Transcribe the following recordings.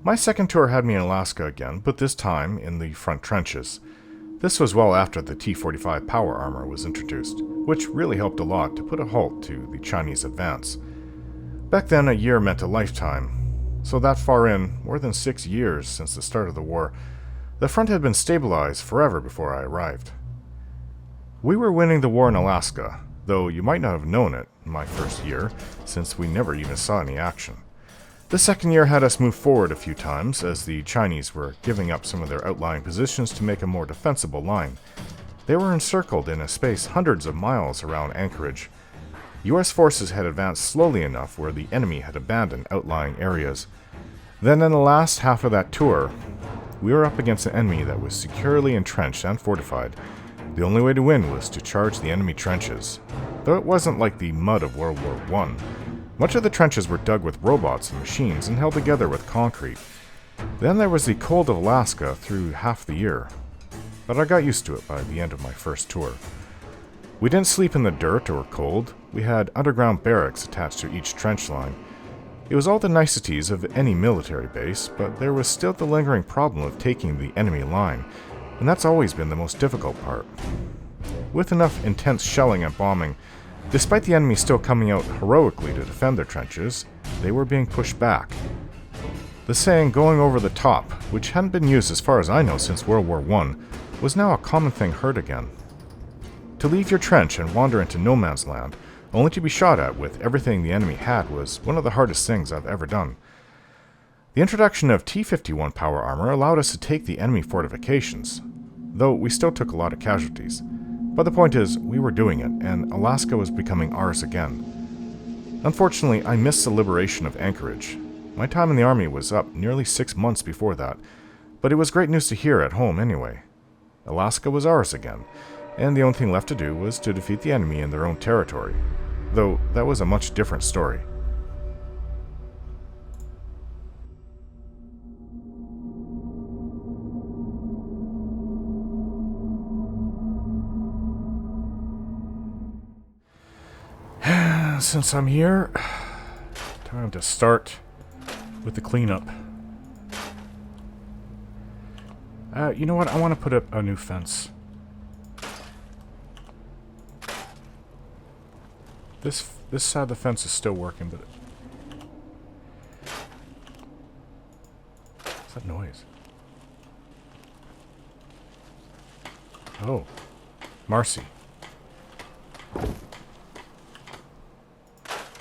My second tour had me in Alaska again, but this time in the front trenches. This was well after the T-45 power armor was introduced, which really helped a lot to put a halt to the Chinese advance. Back then, a year meant a lifetime, so that far in, more than 6 years since the start of the war, the front had been stabilized forever before I arrived. We were winning the war in Alaska, though you might not have known it in my first year, since we never even saw any action. The second year had us move forward a few times, as the Chinese were giving up some of their outlying positions to make a more defensible line. They were encircled in a space hundreds of miles around Anchorage. U.S. forces had advanced slowly enough where the enemy had abandoned outlying areas. Then in the last half of that tour, we were up against an enemy that was securely entrenched and fortified. The only way to win was to charge the enemy trenches, though it wasn't like the mud of World War I. Much of the trenches were dug with robots and machines and held together with concrete. Then there was the cold of Alaska through half the year, but I got used to it by the end of my first tour. We didn't sleep in the dirt or cold. We had underground barracks attached to each trench line. It was all the niceties of any military base, but there was still the lingering problem of taking the enemy line, and that's always been the most difficult part. With enough intense shelling and bombing, despite the enemy still coming out heroically to defend their trenches, they were being pushed back. The saying, going over the top, which hadn't been used as far as I know since World War I, was now a common thing heard again. To leave your trench and wander into no man's land, only to be shot at with everything the enemy had, was one of the hardest things I've ever done. The introduction of T-51 power armor allowed us to take the enemy fortifications, though we still took a lot of casualties. But the point is, we were doing it, and Alaska was becoming ours again. Unfortunately, I missed the liberation of Anchorage. My time in the army was up nearly 6 months before that, but it was great news to hear at home anyway. Alaska was ours again, and the only thing left to do was to defeat the enemy in their own territory, though that was a much different story. Since I'm here, time to start with the cleanup. You know what? I want to put up a new fence. This side of the fence is still working, but what's that noise? Oh, Marcy.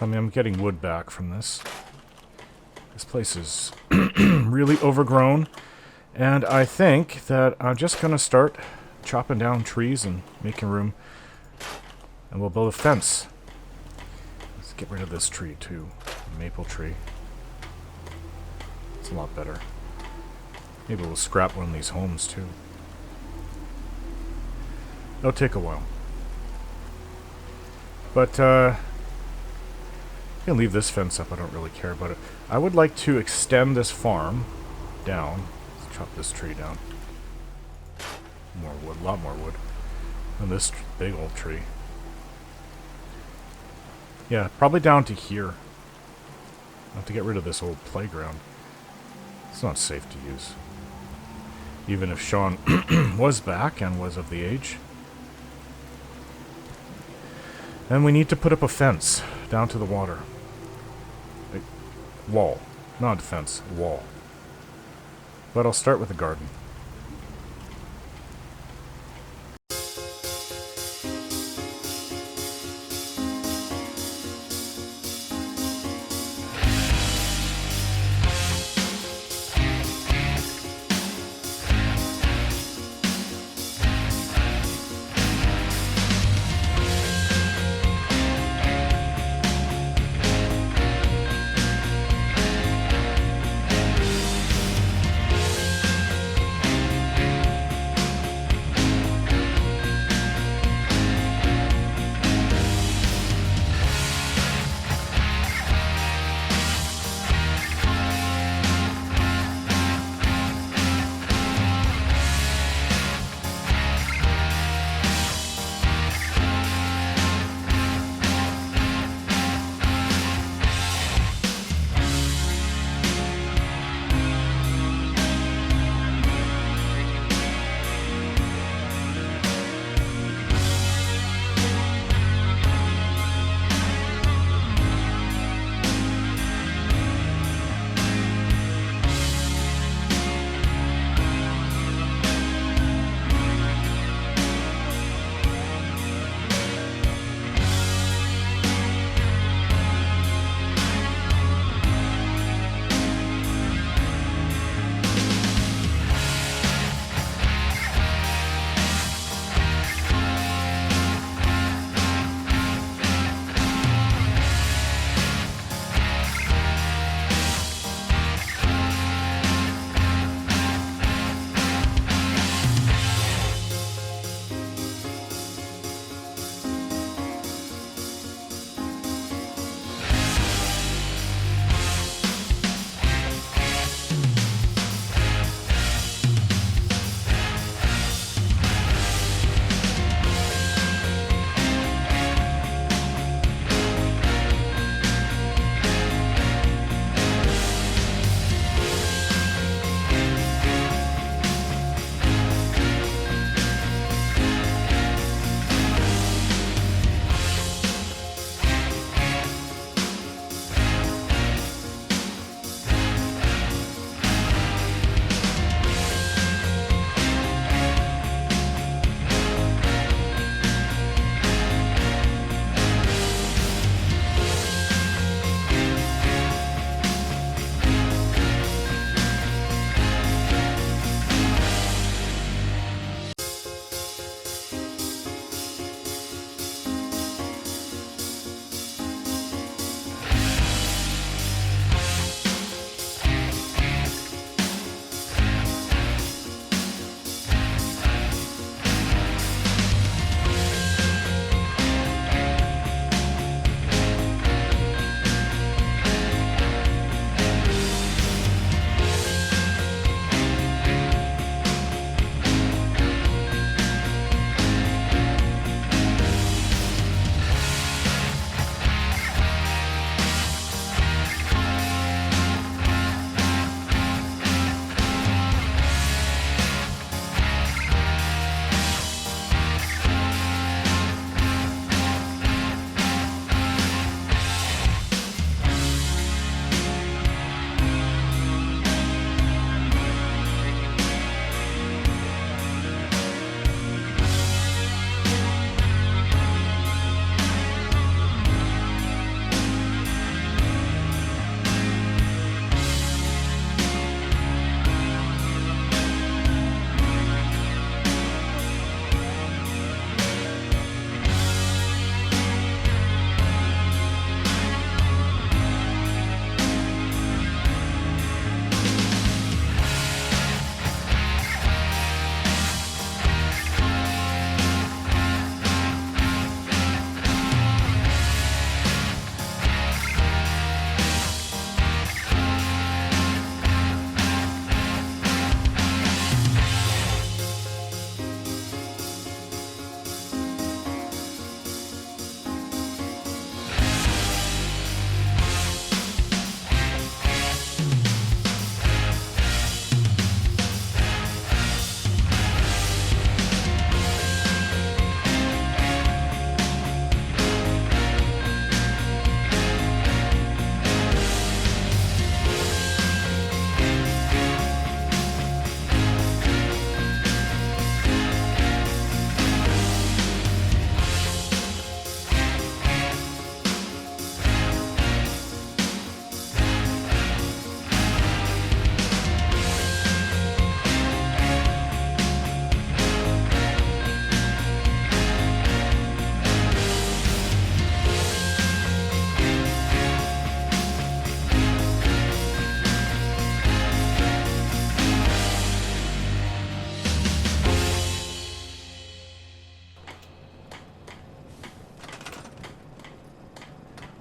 I mean, I'm getting wood back from this. This place is really overgrown, and I think that I'm just gonna start chopping down trees and making room, and we'll build a fence. Let's get rid of this tree too, the maple tree. It's a lot better. Maybe we'll scrap one of these homes too. It'll take a while, but I can leave this fence up, I don't really care about it. I would like to extend this farm down. Let's chop this tree down. More wood, a lot more wood. And this big old tree. Yeah, probably down to here. I have to get rid of this old playground. It's not safe to use. Even if Sean was back and was of the age. And we need to put up a fence down to the water. Wall. Not a fence, wall. But I'll start with a garden.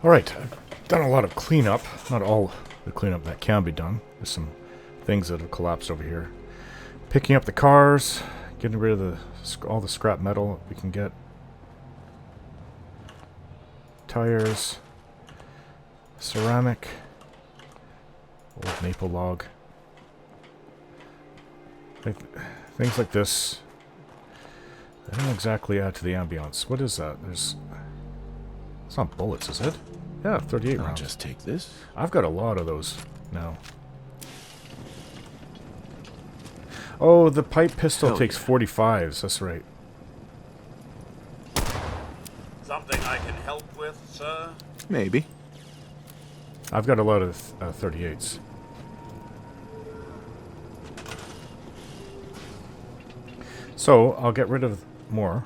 Alright, I've done a lot of cleanup. Not all the cleanup that can be done. There's some things that have collapsed over here. Picking up the cars, getting rid of all the scrap metal we can get. Tires, ceramic, old maple log. Things like this. They don't exactly add to the ambience. What is that? It's not bullets, is it? Yeah, 38 rounds. I'll just take this. I've got a lot of those now. Oh, the pipe pistol takes 45s. That's right. Something I can help with, sir? Maybe. I've got a lot of 38s. So, I'll get rid of more.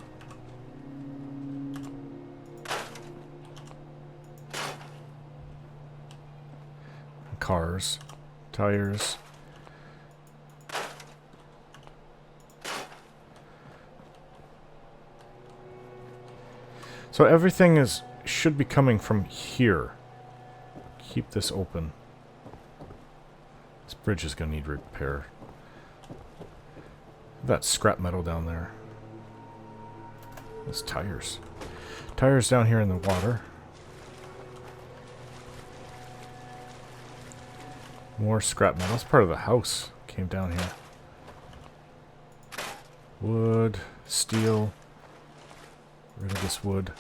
Cars, tires. So everything should be coming from here. Keep this open. This bridge is going to need repair. That scrap metal down there. Those tires. Tires down here in the water. More scrap metal. That's part of the house. Came down here. Wood, steel. Rid of this wood.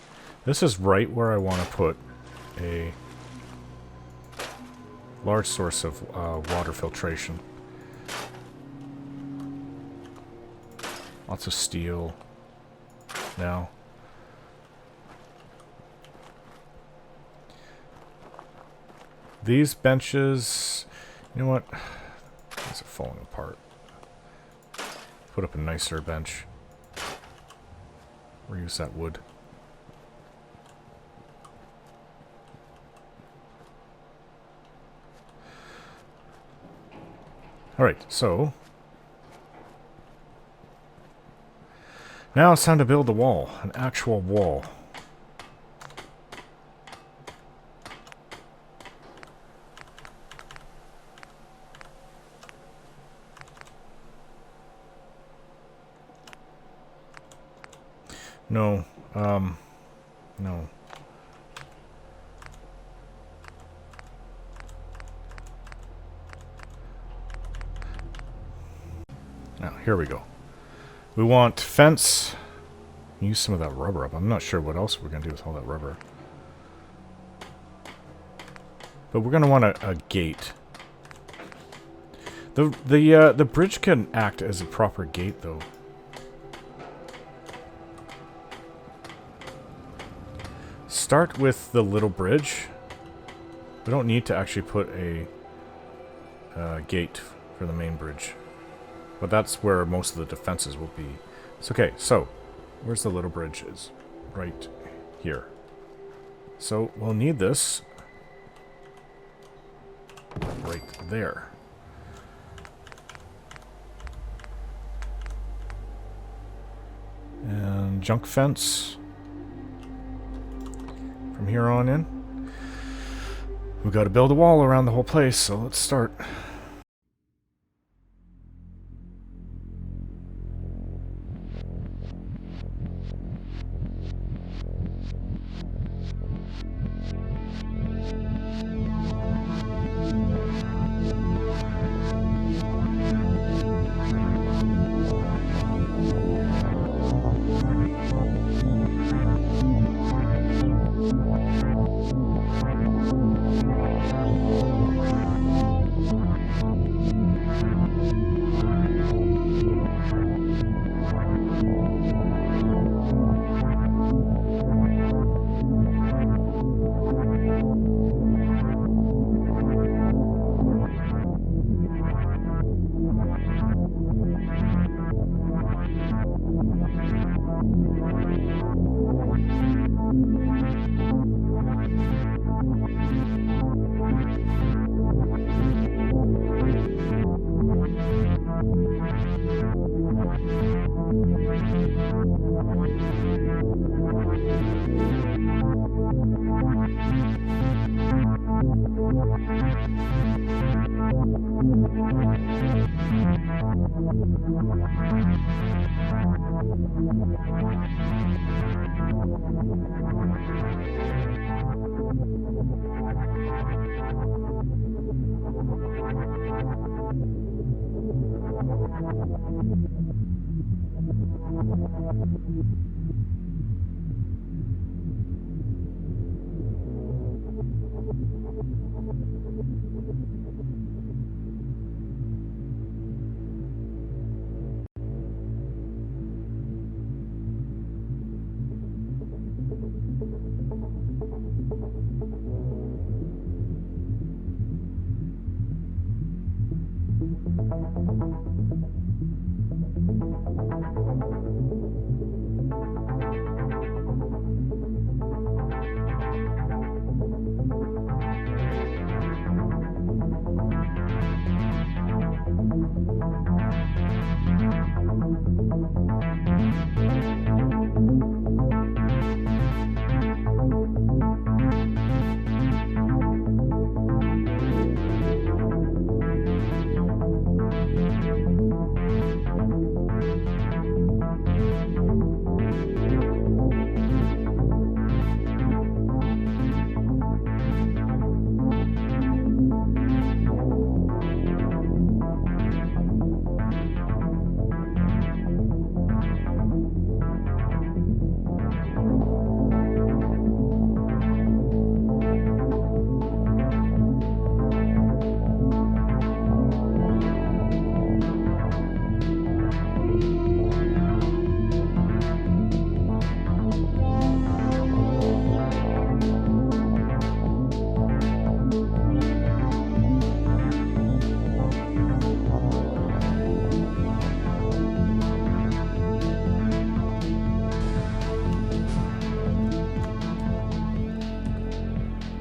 This is right where I want to put a large source of water filtration. Lots of steel now. These benches, you know what? These are falling apart. Put up a nicer bench. Reuse that wood. Alright, so now it's time to build a wall, an actual wall. No, no. Now, here we go. We want fence. Use some of that rubber up. I'm not sure what else we're going to do with all that rubber. But we're going to want a gate. The bridge can act as a proper gate, though. Start with the little bridge. We don't need to actually put a gate for the main bridge. But that's where most of the defenses will be. It's okay, so where's the little bridge? Is right here. So we'll need this right there. And junk fence from here on in. We've got to build a wall around the whole place, so let's start.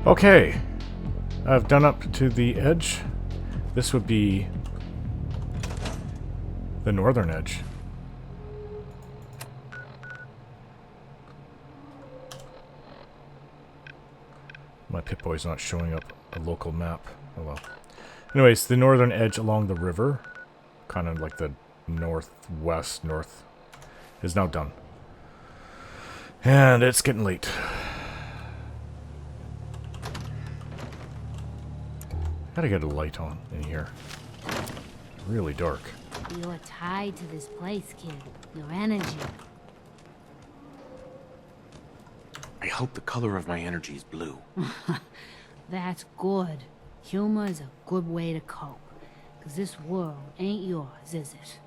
Okay, I've done up to the edge. This would be the northern edge. My Pip-Boy's not showing up a local map. Oh well. Anyways, the northern edge along the river, kind of like the northwest, north, is now done. And it's getting late. Gotta get a light on in here. Really dark. You're tied to this place, kid. Your energy. I hope the color of my energy is blue. That's good. Humor is a good way to cope. 'Cause this world ain't yours, is it?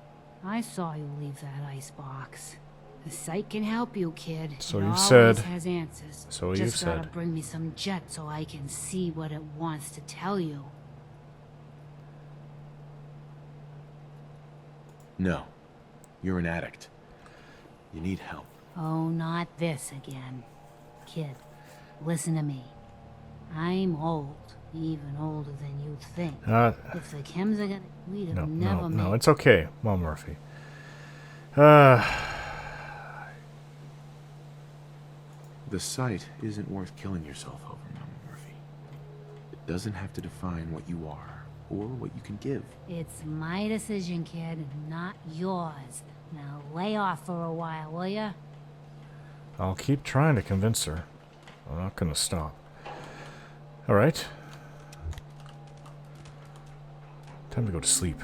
I saw you leave that icebox. The sight can help you, kid. So It you've always said. has answers. So Just you've gotta said. bring me some jet so I can see what it wants to tell you. No. You're an addict. You need help. Oh, not this again. Kid, listen to me. I'm old. Even older than you think. If the chems are gonna... We'd have never made... No, it's okay, Mom Murphy. The sight isn't worth killing yourself over, Mama Murphy. It doesn't have to define what you are, or what you can give. It's my decision, kid, not yours. Now lay off for a while, will ya? I'll keep trying to convince her. I'm not gonna stop. Alright. Time to go to sleep.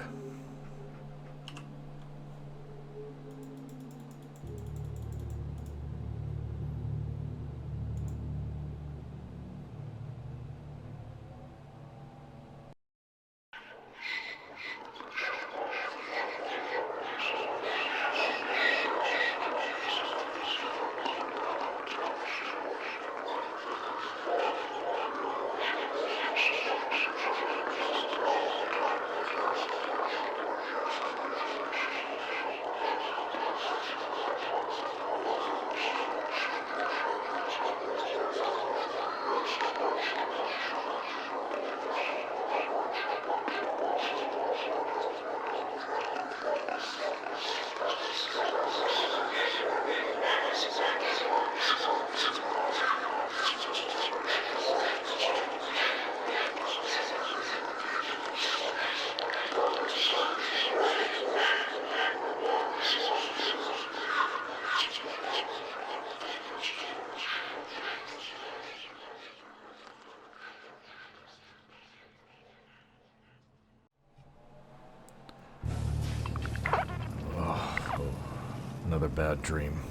Another bad dream.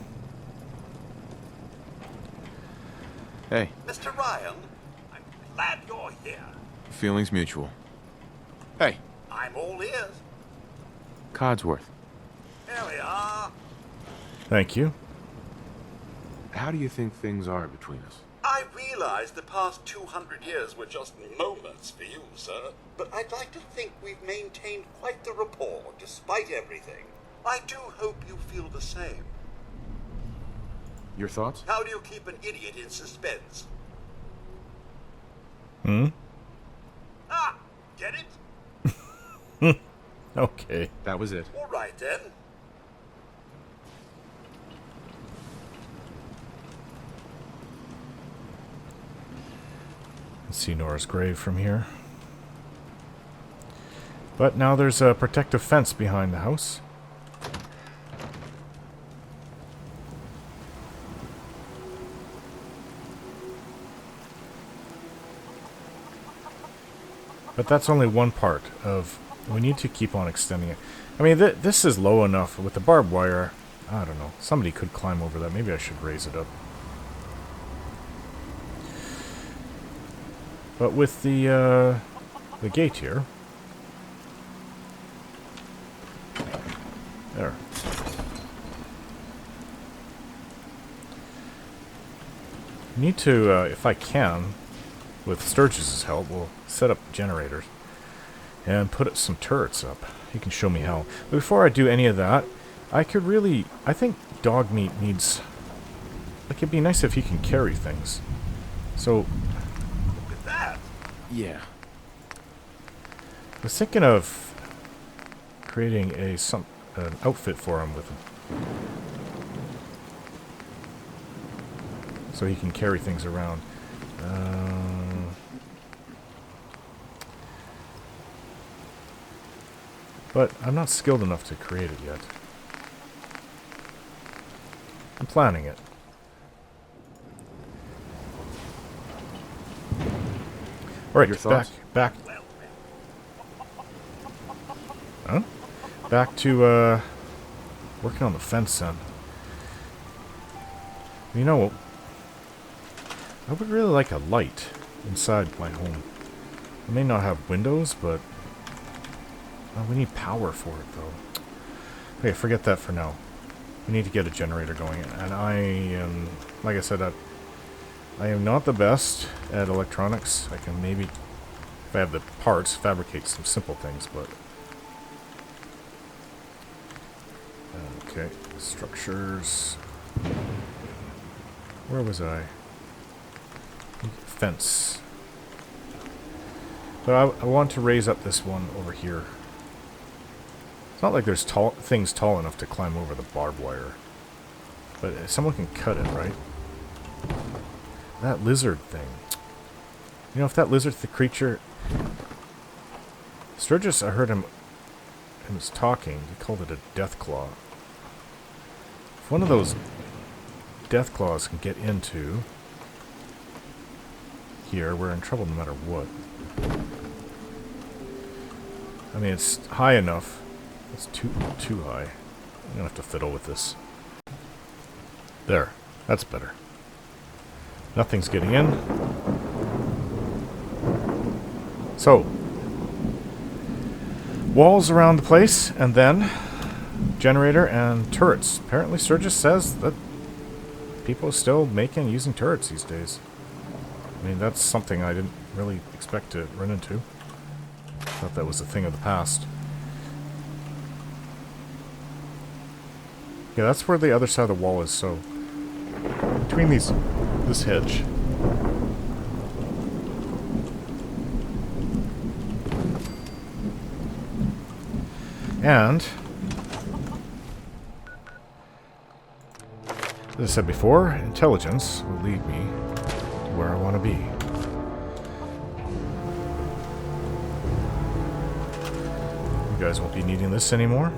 Hey, Mr. Ryan, I'm glad you're here. feelings mutual. Hey, I'm all ears. Codsworth, Here we are. Thank you. how do you think things are between us? I realize the past 200 years were just moments for you, sir. But I'd like to think we've maintained quite the rapport despite everything. I do hope you feel the same. Your thoughts? How do you keep an idiot in suspense? Hmm? Ah, get it? Okay. That was it. All right then. See Nora's grave from here. But now there's a protective fence behind the house. But that's only one part of... We need to keep on extending it. I mean, this is low enough with the barbed wire. I don't know. Somebody could climb over that. Maybe I should raise it up. But with the gate here... There. Need to, if I can, with Sturgis's help, we'll set up generators and put some turrets up. He can show me how. But before I do any of that, I could really... I think dog meat needs... Like, it'd be nice if he can carry things. So, Look at that. Yeah. I was thinking of creating an outfit for him with so he can carry things around. But I'm not skilled enough to create it yet. I'm planning it. Alright, Your thoughts? back. Huh? Back to, working on the fence then. You know, I would really like a light inside my home. I may not have windows, but... we need power for it, though. Okay, forget that for now. We need to get a generator going. And I am... Like I said, I am not the best at electronics. I can maybe, if I have the parts, fabricate some simple things, but... Okay, structures... Where was I? Fence. But I want to raise up this one over here. It's not like there's things tall enough to climb over the barbed wire. But someone can cut it, right? That lizard thing. You know, if that lizard creature... Sturgis, I heard him was talking. He called it a death claw. If one of those death claws can get into here, we're in trouble no matter what. I mean, it's high enough. It's too high. I'm gonna have to fiddle with this. There. That's better. Nothing's getting in. So, walls around the place, and then generator and turrets. Apparently Sturgis says that people are still using turrets these days. I mean, that's something I didn't really expect to run into. Thought that was a thing of the past. Yeah, that's where the other side of the wall is, so... Between this hedge. And... As I said before, intelligence will lead me to where I want to be. You guys won't be needing this anymore.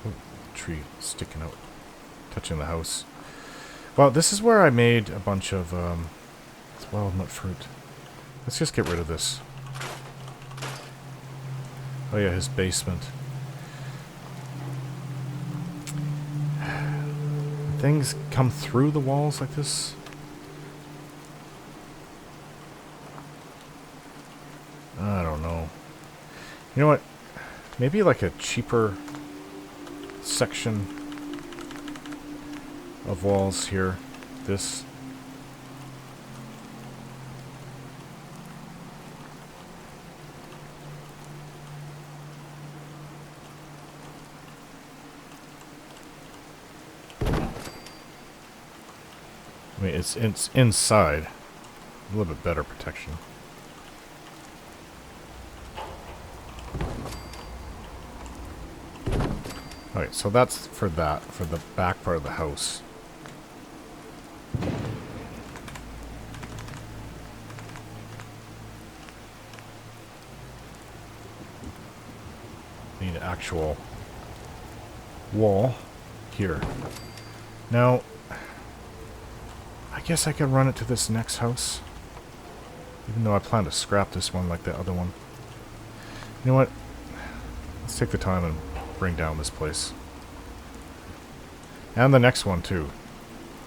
Oh, tree sticking out, touching the house. Well, this is where I made a bunch of wild nut fruit. Let's just get rid of this. Oh yeah, his basement. Things come through the walls like this. I don't know. You know what? Maybe like a cheaper section of walls here. This. I mean, it's inside. A little bit better protection. Alright, so that's for that, for the back part of the house. Need an actual wall here. Now, I guess I could run it to this next house. Even though I plan to scrap this one like the other one. You know what? Let's take the time and bring down this place. And the next one too.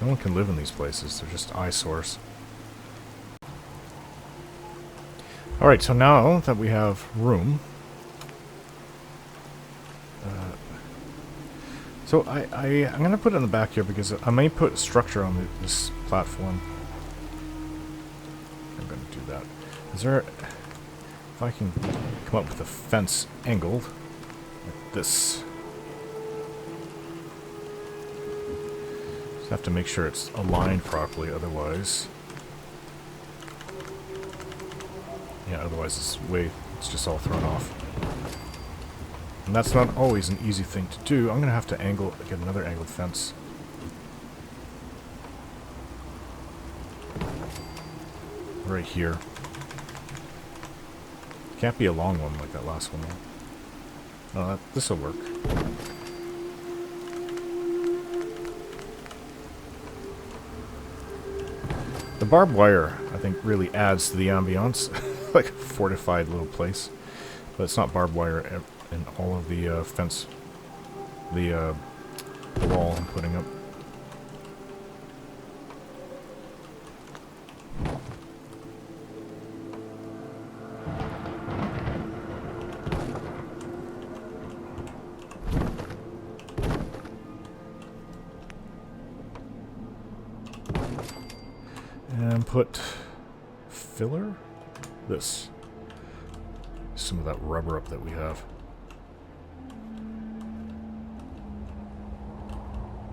No one can live in these places. They're just eyesores. Alright, so now that we have room... so I'm going to put it in the back here because I may put structure on this platform. I'm going to do that. Is there... If I can come up with a fence angled like this. Just have to make sure it's aligned properly, otherwise... Yeah, otherwise it's just all thrown off. And that's not always an easy thing to do. I'm going to have to get another angled fence. Right here. Can't be a long one like that last one. Oh, this will work. The barbed wire, I think, really adds to the ambiance. Like a fortified little place. But it's not barbed wire in all of the fence, the wall I'm putting up. And put filler? This. Some of that rubber up that we have.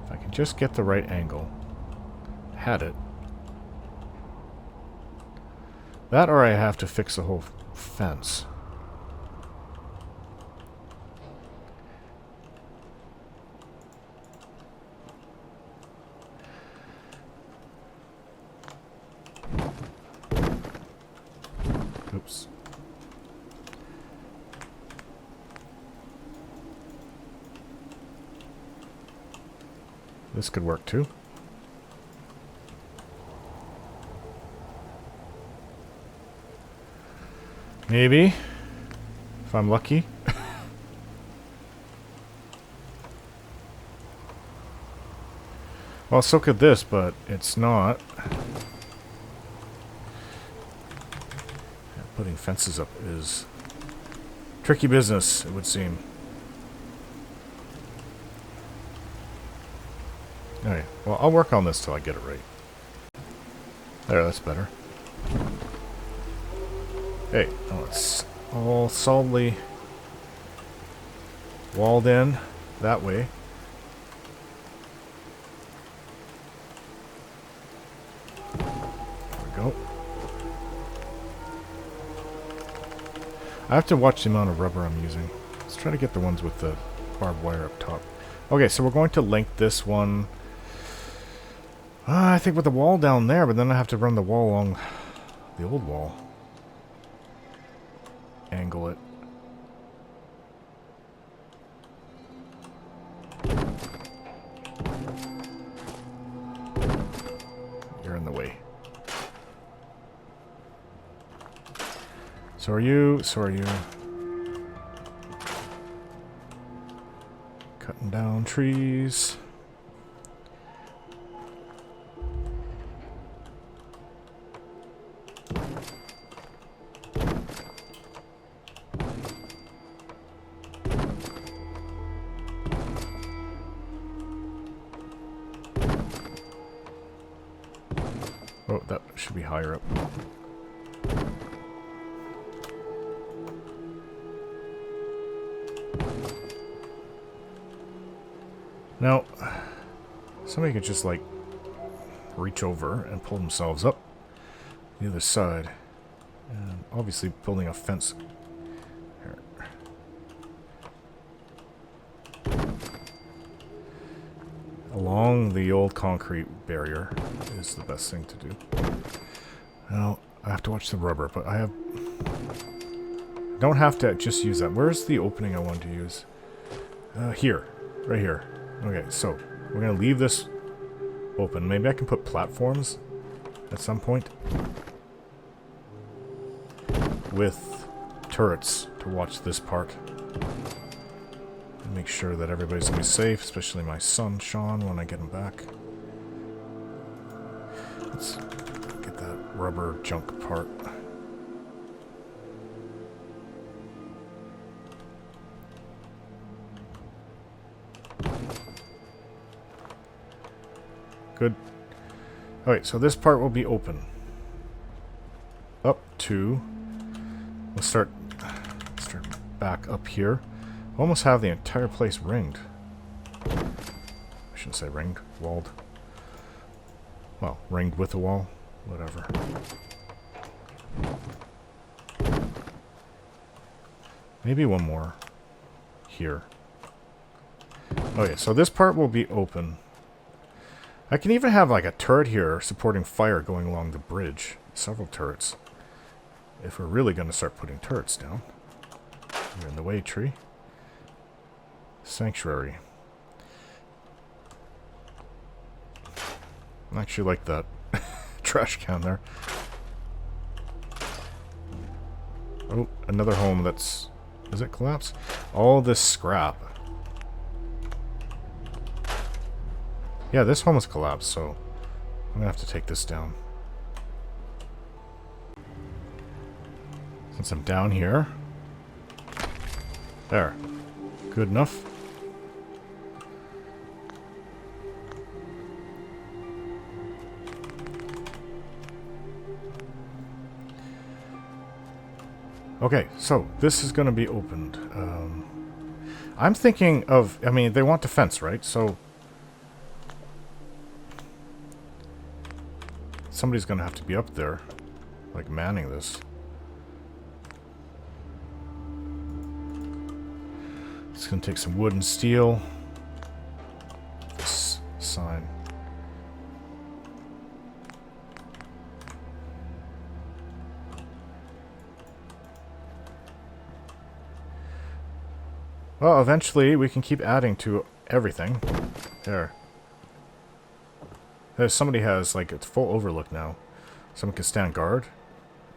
If I can just get the right angle. Had it. That or I have to fix the whole fence. Oops. This could work too. Maybe. If I'm lucky. Well, so could this, but it's not. Putting fences up is tricky business, it would seem. Alright, well, I'll work on this till I get it right. There, that's better. Okay, now it's all solidly walled in that way. There we go. I have to watch the amount of rubber I'm using. Let's try to get the ones with the barbed wire up top. Okay, so we're going to link this one... I think with the wall down there, but then I have to run the wall along the old wall. Angle it. You're in the way. So are you, so are you. down trees. Oh, that should be higher up. Now, somebody could just, like, reach over and pull themselves up the other side. And obviously building a fence here. Along the old concrete barrier is the best thing to do. Now, I have to watch the rubber, but I don't have to just use that. Where's the opening I want to use? Here. Right here. Okay, so we're going to leave this open. Maybe I can put platforms at some point with turrets to watch this part. And make sure that everybody's going to be safe, especially my son, Sean, when I get him back. Let's get that rubber junk part. Good. Alright, so this part will be open. Up to... We'll start back up here. Almost have the entire place ringed. I shouldn't say ringed. Walled. Well, ringed with a wall. Whatever. Maybe one more. Here. Okay, so this part will be open. I can even have like a turret here supporting fire going along the bridge. Several turrets. If we're really going to start putting turrets down. You're in the way, tree. Sanctuary. I actually like that trash can there. Oh, another home that's... Does it collapse? All this scrap. Yeah, this home has collapsed, so I'm gonna have to take this down. Since I'm down here. There. Good enough. Okay, so this is gonna be opened. I'm thinking of... I mean, they want defense, right? So... Somebody's gonna have to be up there, like manning this. It's gonna take some wood and steel. This sign. Well, eventually we can keep adding to everything. There. Somebody has, like, it's full overlook now. Someone can stand guard.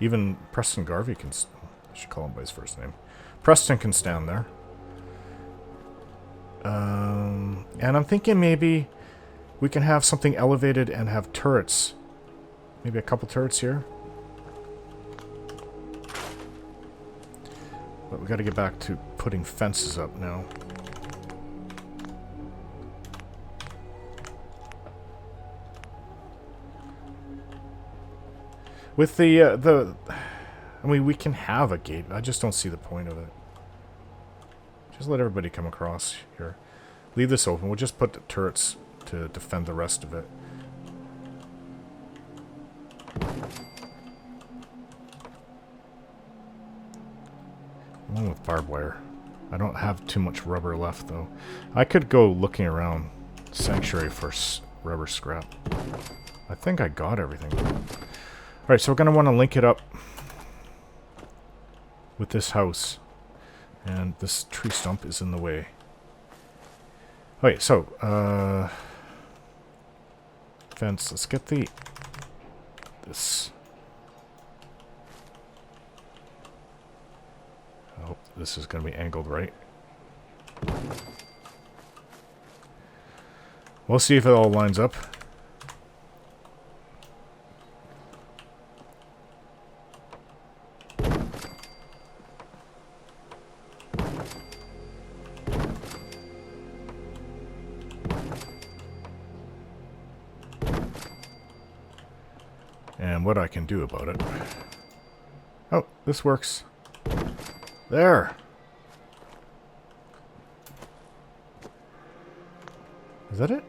Even Preston Garvey can... I should call him by his first name. Preston can stand there. And I'm thinking maybe we can have something elevated and have turrets. Maybe a couple turrets here. But we gotta get back to putting fences up now. With the, I mean, we can have a gate. I just don't see the point of it. Just let everybody come across here. Leave this open. We'll just put the turrets to defend the rest of it. Along with barbed wire. I don't have too much rubber left, though. I could go looking around Sanctuary for rubber scrap. I think I got everything. Alright, so we're going to want to link it up with this house. And this tree stump is in the way. Okay, so, fence. Let's get this. I hope this is going to be angled right. We'll see if it all lines up. And what I can do about it. Oh, this works. There! Is that it?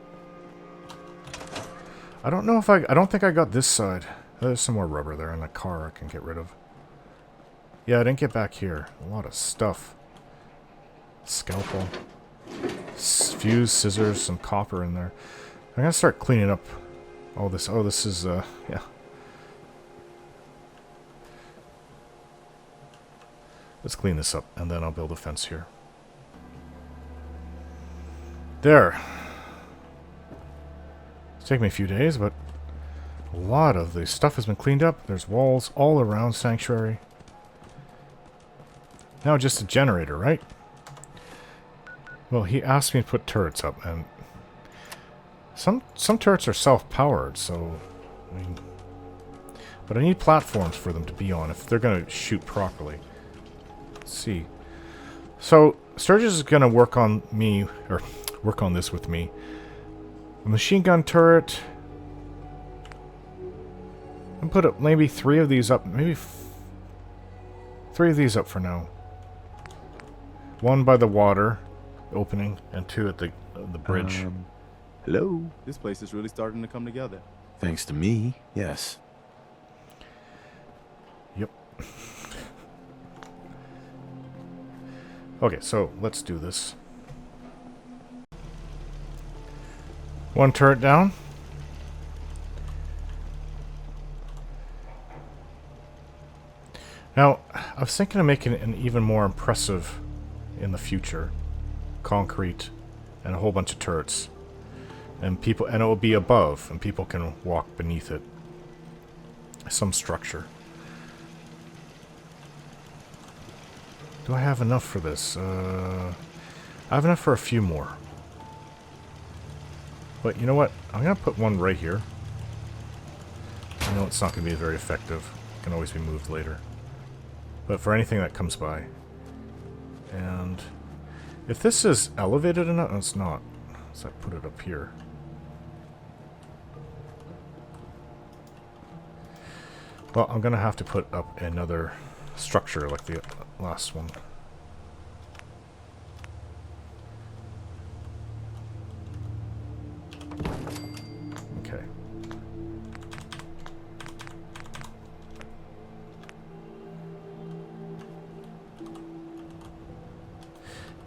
I don't know if I don't think I got this side. There's some more rubber there in the car I can get rid of. Yeah, I didn't get back here. A lot of stuff. Scalpel. Fuse, scissors, some copper in there. I'm gonna start cleaning up all this. Oh, this is, yeah. Let's clean this up, and then I'll build a fence here. There. It's taken me a few days, but a lot of the stuff has been cleaned up. There's walls all around Sanctuary. Now just a generator, right? Well, he asked me to put turrets up, and some turrets are self-powered, so I mean, but I need platforms for them to be on if they're going to shoot properly. Let's see. So Sturgis is going to work on me, or work on this with me. A machine gun turret. And put up maybe 3 of these up. Maybe 3 of these up for now. 1 by the water opening, and 2 at the bridge. Hello? This place is really starting to come together. Thanks to me, yes. Yep. Okay, so let's do this. 1 turret down. Now, I was thinking of making it an even more impressive in the future. Concrete and a whole bunch of turrets. And people, and it will be above, and people can walk beneath it. Some structure. Do I have enough for this? I have enough for a few more. But you know what? I'm going to put 1 right here. I know it's not going to be very effective. It can always be moved later. But for anything that comes by. And if this is elevated enough, it's not. So I put it up here. Well, I'm going to have to put up another structure like the last one. Okay.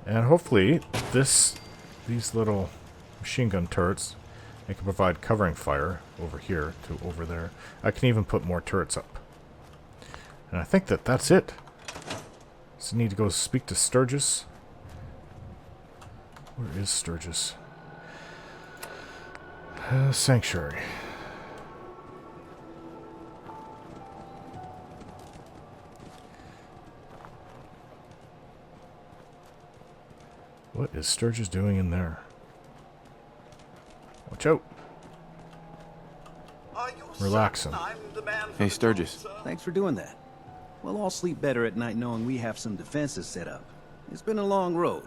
And hopefully these little machine gun turrets, they can provide covering fire over here to over there. I can even put more turrets up. And I think that that's it. So I need to go speak to Sturgis. Where is Sturgis? Sanctuary. What is Sturgis doing in there? Watch out. Are you Relaxing. certain I'm the man for Hey, the Sturgis. job, sir? Thanks for doing that. We'll all sleep better at night knowing we have some defenses set up. It's been a long road.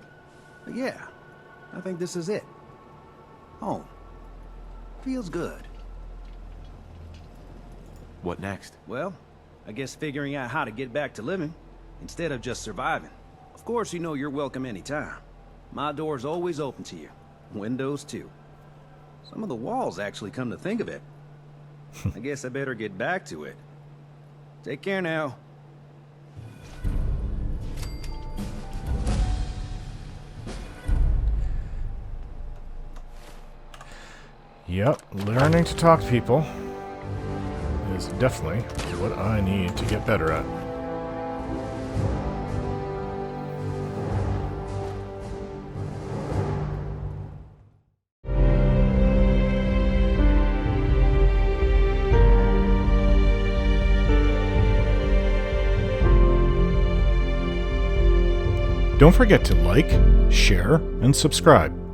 But yeah, I think this is it. Home. Feels good. What next? Well, I guess figuring out how to get back to living, instead of just surviving. Of course, you know you're welcome anytime. My door's always open to you. Windows, too. Some of the walls, actually, come to think of it. I guess I better get back to it. Take care now. Yep, learning to talk to people is definitely what I need to get better at. Don't forget to like, share, and subscribe.